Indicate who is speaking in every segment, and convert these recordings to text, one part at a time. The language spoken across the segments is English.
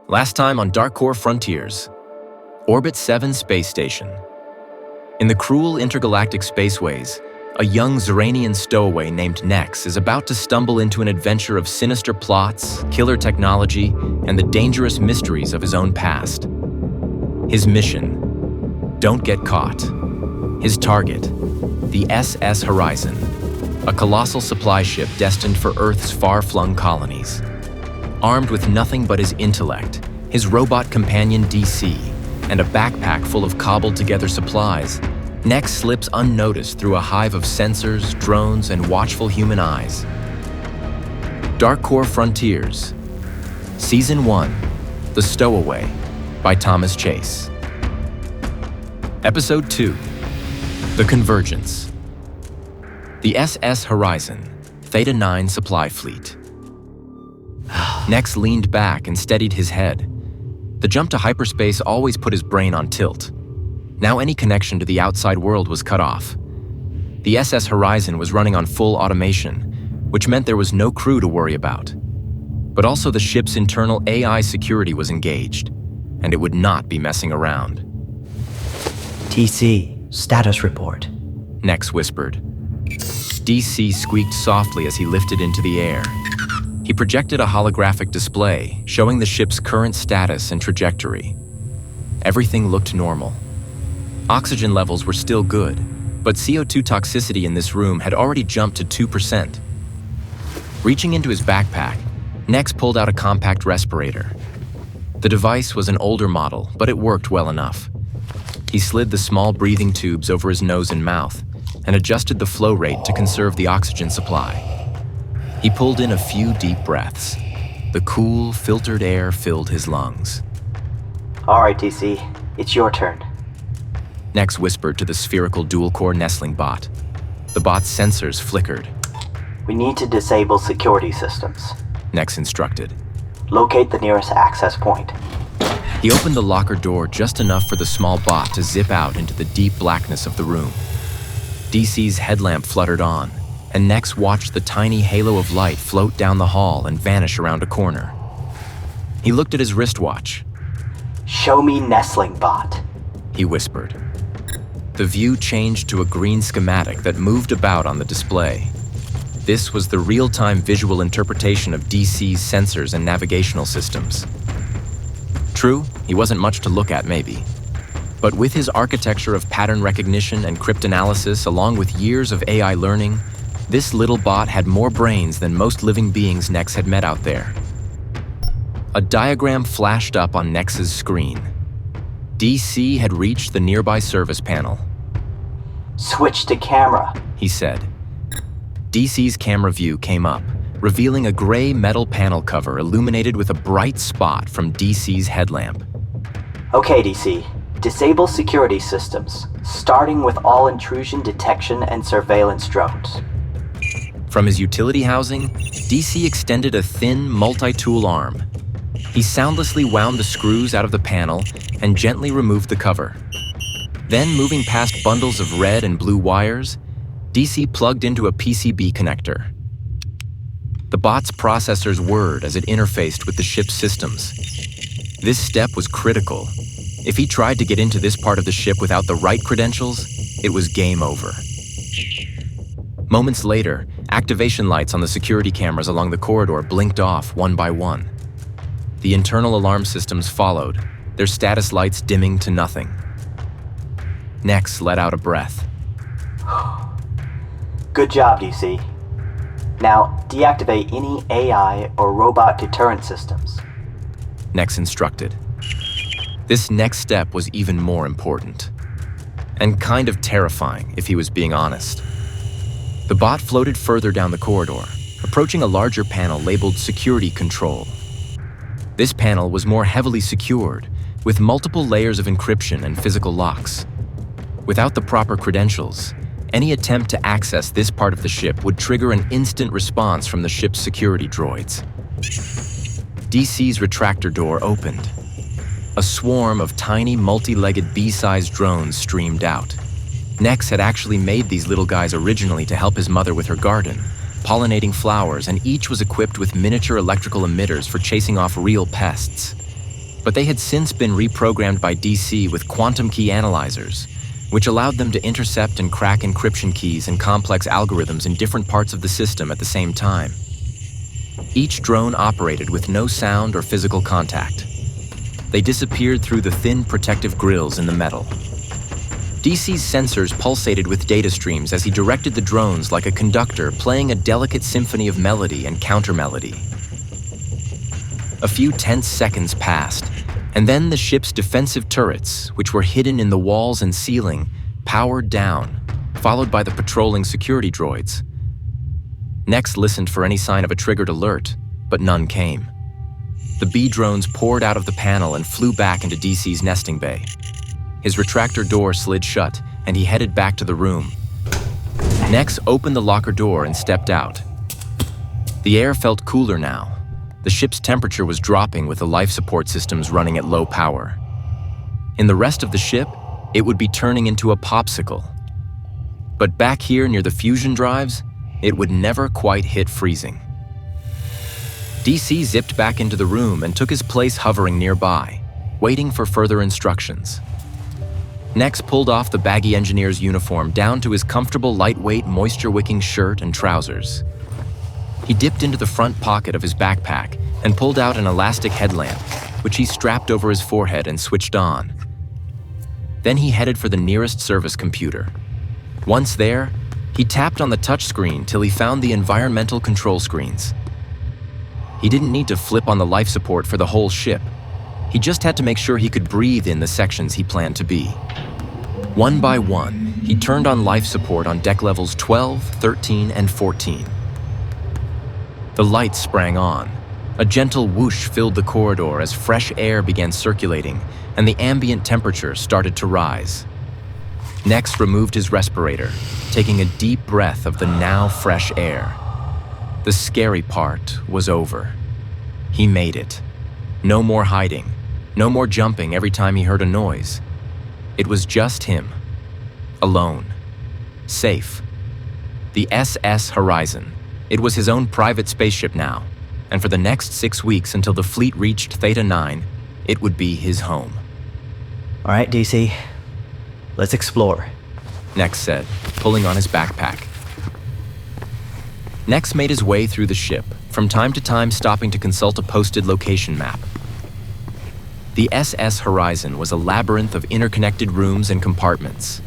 Speaker 1: Last time on Darkcore Frontiers, Orbit 7 space station. In the cruel intergalactic spaceways, a young Zraynian stowaway named Nex is about to stumble into an adventure of sinister plots, killer technology, and the dangerous mysteries of his own past. His mission: don't get caught. His target: the SS Horizon, a colossal supply ship destined for Earth's far-flung colonies. Armed with nothing but his intellect, his robot companion DC, and a backpack full of cobbled-together supplies, Nex slips unnoticed through a hive of sensors, drones, and watchful human eyes. Darkcore Frontiers, Season 1, The Stowaway, by Thomas Chase. Episode 2, The Convergence. The SS Horizon, Theta 9 supply fleet. Nex leaned back and steadied his head. The jump to hyperspace always put his brain on tilt. Now any connection to the outside world was cut off. The SS Horizon was running on full automation, which meant there was no crew to worry about. But also the ship's internal AI security was engaged, and it would not be messing around.
Speaker 2: TC, status report.
Speaker 1: Nex whispered. DC squeaked softly as he lifted into the air. He projected a holographic display showing the ship's current status and trajectory. Everything looked normal. Oxygen levels were still good, but CO2 toxicity in this room had already jumped to 2%. Reaching into his backpack, Nex pulled out a compact respirator. The device was an older model, but it worked well enough. He slid the small breathing tubes over his nose and mouth and adjusted the flow rate to conserve the oxygen supply. He pulled in a few deep breaths. The cool, filtered air filled his lungs.
Speaker 2: All right, TC, it's your turn.
Speaker 1: Nex whispered to the spherical dual-core nestling bot. The bot's sensors flickered.
Speaker 2: We need to disable security systems.
Speaker 1: Nex instructed.
Speaker 2: Locate the nearest access point.
Speaker 1: He opened the locker door just enough for the small bot to zip out into the deep blackness of the room. DC's headlamp fluttered on, and Nex watched the tiny halo of light float down the hall and vanish around a corner. He looked at his wristwatch.
Speaker 2: Show me nestling bot,
Speaker 1: he whispered. The view changed to a green schematic that moved about on the display. This was the real-time visual interpretation of DC's sensors and navigational systems. True, he wasn't much to look at maybe, but with his architecture of pattern recognition and cryptanalysis along with years of AI learning, this little bot had more brains than most living beings Nex had met out there. A diagram flashed up on Nex's screen. DC had reached the nearby service panel.
Speaker 2: Switch to camera,
Speaker 1: he said. DC's camera view came up, revealing a gray metal panel cover illuminated with a bright spot from DC's headlamp.
Speaker 2: Okay, DC. Disable security systems, starting with all intrusion detection and surveillance drones.
Speaker 1: From his utility housing, DC extended a thin, multi-tool arm. He soundlessly wound the screws out of the panel and gently removed the cover. Then, moving past bundles of red and blue wires, DC plugged into a PCB connector. The bot's processors whirred as it interfaced with the ship's systems. This step was critical. If he tried to get into this part of the ship without the right credentials, it was game over. Moments later, activation lights on the security cameras along the corridor blinked off one by one. The internal alarm systems followed, their status lights dimming to nothing. Nex let out a breath.
Speaker 2: Good job, DC. Now, deactivate any AI or robot deterrent systems.
Speaker 1: Nex instructed. This next step was even more important, and kind of terrifying if he was being honest. The bot floated further down the corridor, approaching a larger panel labeled Security Control. This panel was more heavily secured, with multiple layers of encryption and physical locks. Without the proper credentials, any attempt to access this part of the ship would trigger an instant response from the ship's security droids. DC's retractor door opened. A swarm of tiny, multi-legged bee-sized drones streamed out. Nex had actually made these little guys originally to help his mother with her garden, pollinating flowers, and each was equipped with miniature electrical emitters for chasing off real pests. but they had since been reprogrammed by DC with quantum key analyzers, which allowed them to intercept and crack encryption keys and complex algorithms in different parts of the system at the same time. Each drone operated with no sound or physical contact. They disappeared through the thin protective grills in the metal. DC's sensors pulsated with data streams as he directed the drones like a conductor playing a delicate symphony of melody and counter-melody. A few tense seconds passed, and then the ship's defensive turrets, which were hidden in the walls and ceiling, powered down, followed by the patrolling security droids. Nex listened for any sign of a triggered alert, but none came. The B drones poured out of the panel and flew back into DC's nesting bay. His retractor door slid shut, and he headed back to the room. Nex opened the locker door and stepped out. The air felt cooler now. The ship's temperature was dropping with the life support systems running at low power. In the rest of the ship, it would be turning into a popsicle. But back here near the fusion drives, it would never quite hit freezing. DC zipped back into the room and took his place hovering nearby, waiting for further instructions. Nex pulled off the baggy engineer's uniform down to his comfortable, lightweight, moisture-wicking shirt and trousers. He dipped into the front pocket of his backpack and pulled out an elastic headlamp, which he strapped over his forehead and switched on. Then he headed for the nearest service computer. Once there, he tapped on the touchscreen till he found the environmental control screens. He didn't need to flip on the life support for the whole ship. He just had to make sure he could breathe in the sections he planned to be. One by one, he turned on life support on deck levels 12, 13, and 14. The lights sprang on. A gentle whoosh filled the corridor as fresh air began circulating and the ambient temperature started to rise. Nex removed his respirator, taking a deep breath of the now fresh air. The scary part was over. He made it. No more hiding. No more jumping every time he heard a noise. It was just him. Alone. Safe. The SS Horizon. It was his own private spaceship now, and for the next 6 weeks until the fleet reached Theta 9, it would be his home.
Speaker 2: All right, DC. Let's explore,
Speaker 1: Nex said, pulling on his backpack. Nex made his way through the ship, from time to time stopping to consult a posted location map. The SS Horizon was a labyrinth of interconnected rooms and compartments.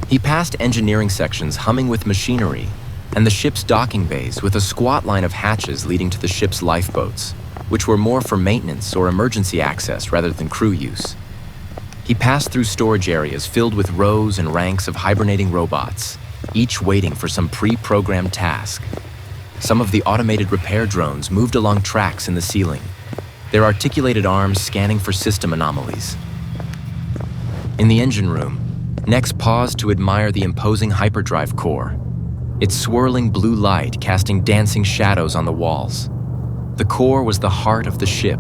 Speaker 1: He passed engineering sections humming with machinery and the ship's docking bays with a squat line of hatches leading to the ship's lifeboats, which were more for maintenance or emergency access rather than crew use. He passed through storage areas filled with rows and ranks of hibernating robots, each waiting for some pre-programmed task. Some of the automated repair drones moved along tracks in the ceiling, their articulated arms scanning for system anomalies. In the engine room, Nex paused to admire the imposing hyperdrive core, its swirling blue light casting dancing shadows on the walls. The core was the heart of the ship,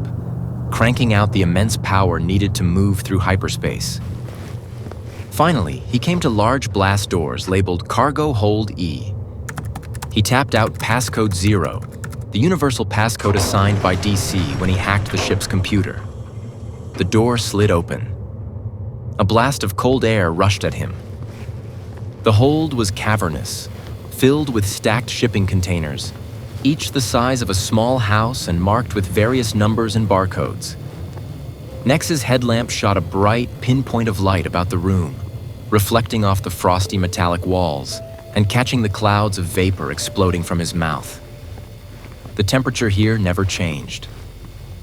Speaker 1: cranking out the immense power needed to move through hyperspace. Finally, he came to large blast doors labeled Cargo Hold E. He tapped out passcode 0, the universal passcode assigned by DC when he hacked the ship's computer. The door slid open. A blast of cold air rushed at him. The hold was cavernous, filled with stacked shipping containers, each the size of a small house and marked with various numbers and barcodes. Nex's headlamp shot a bright pinpoint of light about the room, reflecting off the frosty metallic walls and catching the clouds of vapor exploding from his mouth. The temperature here never changed.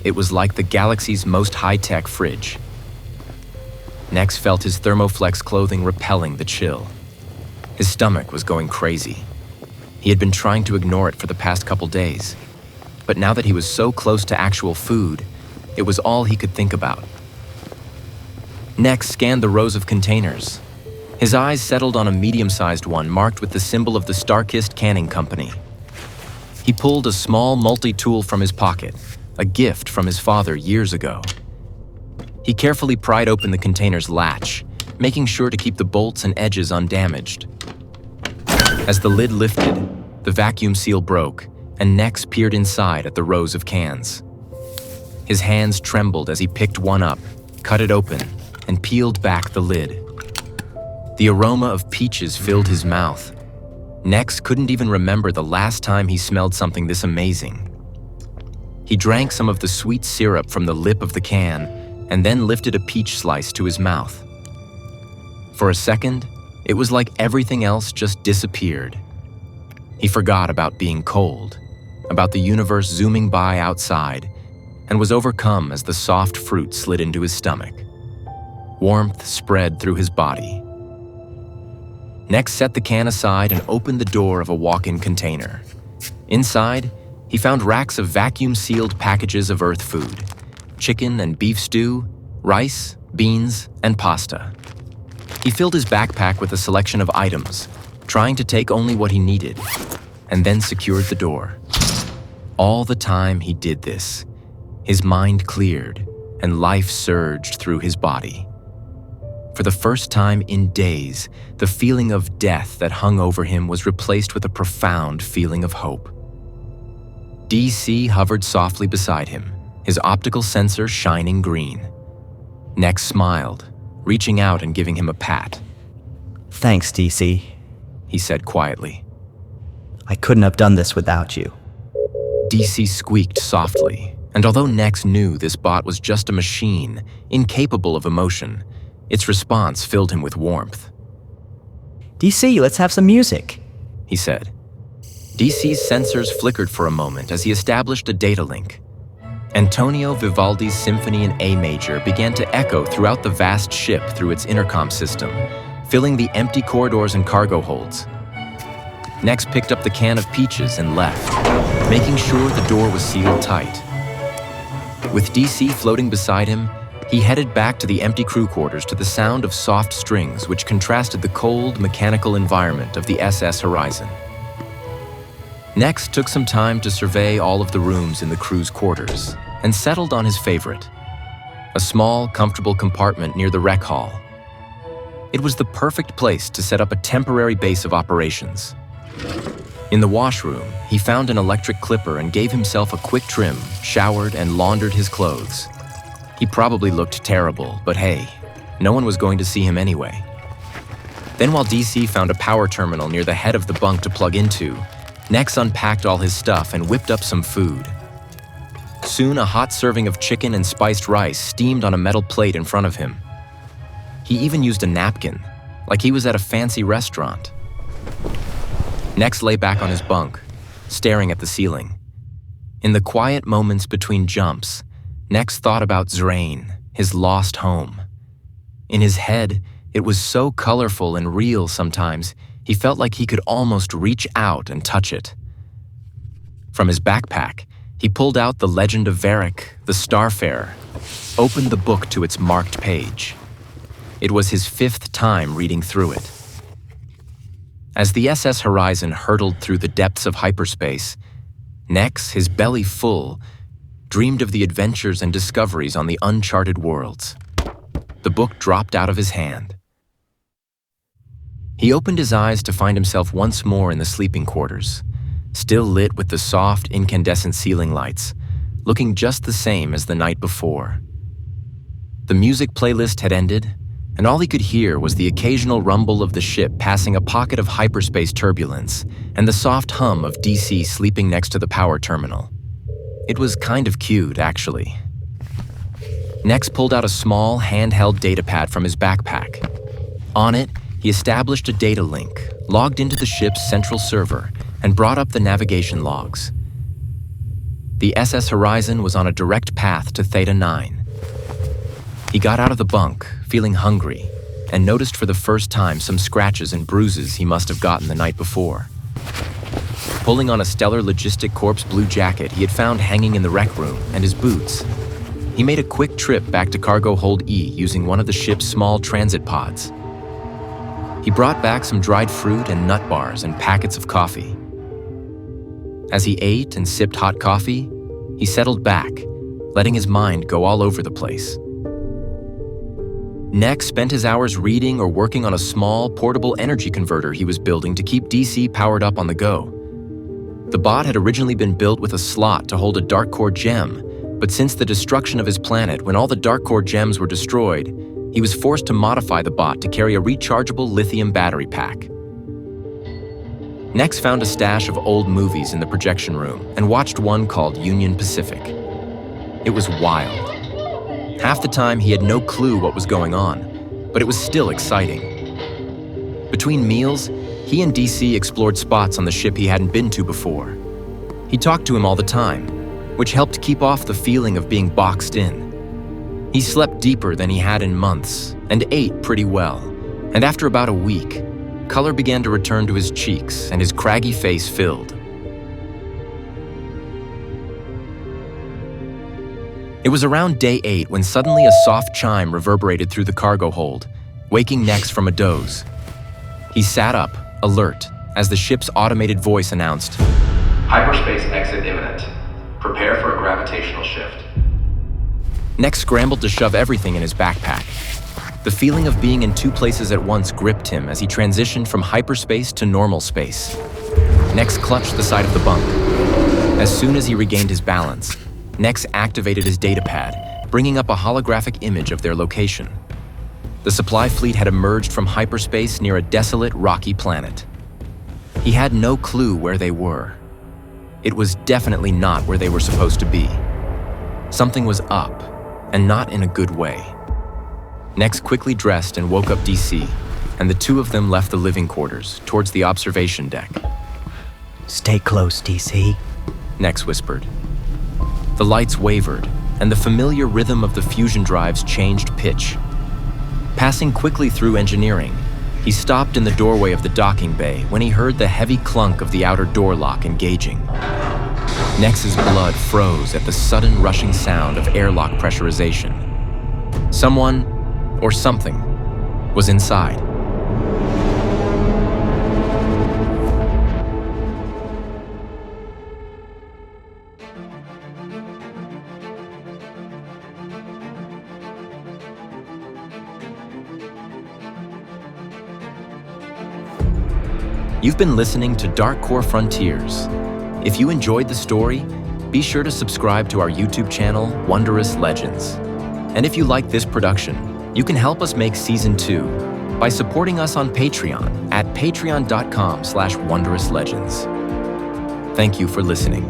Speaker 1: It was like the galaxy's most high-tech fridge. Nex felt his thermoflex clothing repelling the chill. His stomach was going crazy. He had been trying to ignore it for the past couple days, but now that he was so close to actual food, it was all he could think about. Nex scanned the rows of containers. His eyes settled on a medium-sized one marked with the symbol of the Starkist Canning Company. He pulled a small multi-tool from his pocket, a gift from his father years ago. He carefully pried open the container's latch, making sure to keep the bolts and edges undamaged. As the lid lifted, the vacuum seal broke, and Nex peered inside at the rows of cans. His hands trembled as he picked one up, cut it open, and peeled back the lid. The aroma of peaches filled his mouth. Nex couldn't even remember the last time he smelled something this amazing. He drank some of the sweet syrup from the lip of the can and then lifted a peach slice to his mouth. For a second, it was like everything else just disappeared. He forgot about being cold, about the universe zooming by outside, and was overcome as the soft fruit slid into his stomach. Warmth spread through his body. Nex set the can aside and opened the door of a walk-in container. Inside, he found racks of vacuum-sealed packages of Earth food: chicken and beef stew, rice, beans, and pasta. He filled his backpack with a selection of items, trying to take only what he needed, and then secured the door. All the time he did this, his mind cleared and life surged through his body. For the first time in days, the feeling of death that hung over him was replaced with a profound feeling of hope. DC hovered softly beside him, his optical sensor shining green. Nex smiled, reaching out and giving him a pat.
Speaker 3: "Thanks, DC,"
Speaker 1: he said quietly.
Speaker 3: "I couldn't have done this without you."
Speaker 1: DC squeaked softly, and although Nex knew this bot was just a machine, incapable of emotion, its response filled him with warmth.
Speaker 3: "DC, let's have some music,"
Speaker 1: he said. DC's sensors flickered for a moment as he established a data link. Antonio Vivaldi's Symphony in A major began to echo throughout the vast ship through its intercom system, filling the empty corridors and cargo holds. Nex picked up the can of peaches and left, making sure the door was sealed tight. With DC floating beside him, he headed back to the empty crew quarters to the sound of soft strings which contrasted the cold, mechanical environment of the SS Horizon. Nex took some time to survey all of the rooms in the crew's quarters and settled on his favorite, a small, comfortable compartment near the rec hall. It was the perfect place to set up a temporary base of operations. In the washroom, he found an electric clipper and gave himself a quick trim, showered, and laundered his clothes. He probably looked terrible, but hey, no one was going to see him anyway. Then while DC found a power terminal near the head of the bunk to plug into, Nex unpacked all his stuff and whipped up some food. Soon, a hot serving of chicken and spiced rice steamed on a metal plate in front of him. He even used a napkin, like he was at a fancy restaurant. Nex lay back on his bunk, staring at the ceiling. In the quiet moments between jumps, Nex thought about Zraynian, his lost home. In his head, it was so colorful and real sometimes, he felt like he could almost reach out and touch it. From his backpack, he pulled out The Legend of Varric, the Starfarer, opened the book to its marked page. It was his 5th time reading through it. As the SS Horizon hurtled through the depths of hyperspace, Nex, his belly full, dreamed of the adventures and discoveries on the uncharted worlds. The book dropped out of his hand. He opened his eyes to find himself once more in the sleeping quarters, still lit with the soft, incandescent ceiling lights, looking just the same as the night before. The music playlist had ended, and all he could hear was the occasional rumble of the ship passing a pocket of hyperspace turbulence and the soft hum of DC sleeping next to the power terminal. It was kind of cute, actually. Nex pulled out a small, handheld datapad from his backpack. On it, he established a data link, logged into the ship's central server, and brought up the navigation logs. The SS Horizon was on a direct path to Theta 9. He got out of the bunk, feeling hungry, and noticed for the first time some scratches and bruises he must have gotten the night before. Pulling on a Stellar Logistic Corps blue jacket he had found hanging in the rec room and his boots, he made a quick trip back to Cargo Hold E using one of the ship's small transit pods. He brought back some dried fruit and nut bars and packets of coffee. As he ate and sipped hot coffee, he settled back, letting his mind go all over the place. Nex spent his hours reading or working on a small, portable energy converter he was building to keep DC powered up on the go. The bot had originally been built with a slot to hold a Darkcore gem, But since the destruction of his planet, when all the Darkcore gems were destroyed, he was forced to modify the bot to carry a rechargeable lithium battery pack. Nex found a stash of old movies in the projection room and watched one called Union Pacific. It was wild. Half the time he had no clue what was going on, but it was still exciting. Between meals, he and DC explored spots on the ship he hadn't been to before. He talked to him all the time, which helped keep off the feeling of being boxed in. He slept deeper than he had in months and ate pretty well, and after about a week, color began to return to his cheeks and his craggy face filled. It was around day 8 when suddenly a soft chime reverberated through the cargo hold, waking Nex from a doze. He sat up, alert, as the ship's automated voice announced,
Speaker 4: "Hyperspace exit imminent. Prepare for a gravitational shift."
Speaker 1: Nex scrambled to shove everything in his backpack. The feeling of being in two places at once gripped him as he transitioned from hyperspace to normal space. Nex clutched the side of the bunk. As soon as he regained his balance, Nex activated his datapad, bringing up a holographic image of their location. The supply fleet had emerged from hyperspace near a desolate, rocky planet. He had no clue where they were. It was definitely not where they were supposed to be. Something was up, and not in a good way. Nex quickly dressed and woke up DC, and the two of them left the living quarters towards the observation deck.
Speaker 3: Stay close, DC.
Speaker 1: Nex whispered. The lights wavered, and the familiar rhythm of the fusion drives changed pitch. Passing quickly through engineering, he stopped in the doorway of the docking bay when he heard the heavy clunk of the outer door lock engaging. Nex's blood froze at the sudden rushing sound of airlock pressurization. Someone, or something, was inside. You've been listening to Darkcore Frontiers. If you enjoyed the story, be sure to subscribe to our YouTube channel, Wondrous Legends. And if you like this production, you can help us make Season 2 by supporting us on Patreon at patreon.com/wondrouslegends. Thank you for listening.